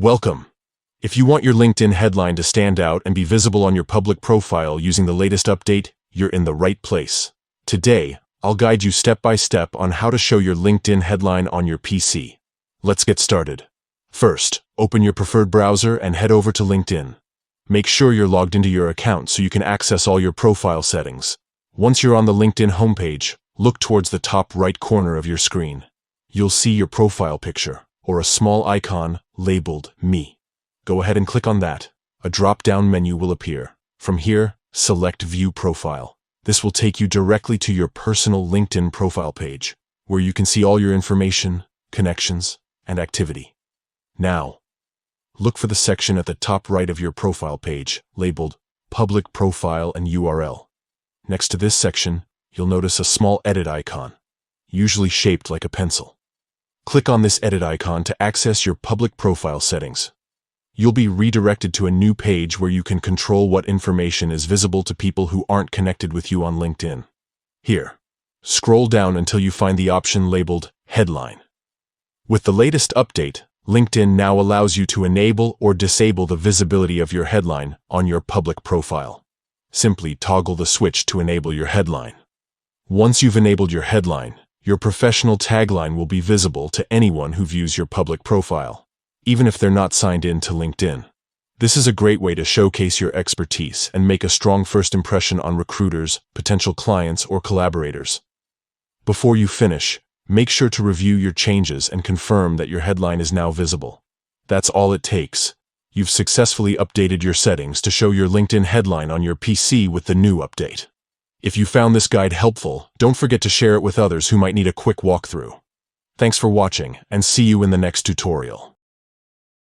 Welcome. If you want your LinkedIn headline to stand out and be visible on your public profile using the latest update, you're in the right place. Today, I'll guide you step by step on how to show your LinkedIn headline on your PC. Let's get started. First, open your preferred browser and head over to LinkedIn. Make sure you're logged into your account so you can access all your profile settings. Once you're on the LinkedIn homepage, look towards the top right corner of your screen. You'll see your profile picture, or a small icon labeled Me. Go ahead and click on that. A drop-down menu will appear. From here, select View Profile. This will take you directly to your personal LinkedIn profile page, where you can see all your information, connections, and activity. Now, look for the section at the top right of your profile page, labeled Public Profile and URL. Next to this section, you'll notice a small edit icon, usually shaped like a pencil. Click on this edit icon to access your public profile settings. You'll be redirected to a new page where you can control what information is visible to people who aren't connected with you on LinkedIn. Here, scroll down until you find the option labeled Headline. With the latest update, LinkedIn now allows you to enable or disable the visibility of your headline on your public profile. Simply toggle the switch to enable your headline. Once you've enabled your headline, your professional tagline will be visible to anyone who views your public profile, even if they're not signed in to LinkedIn. This is a great way to showcase your expertise and make a strong first impression on recruiters, potential clients, or collaborators. Before you finish, make sure to review your changes and confirm that your headline is now visible. That's all it takes. You've successfully updated your settings to show your LinkedIn headline on your PC with the new update. If you found this guide helpful, don't forget to share it with others who might need a quick walkthrough. Thanks for watching, and see you in the next tutorial.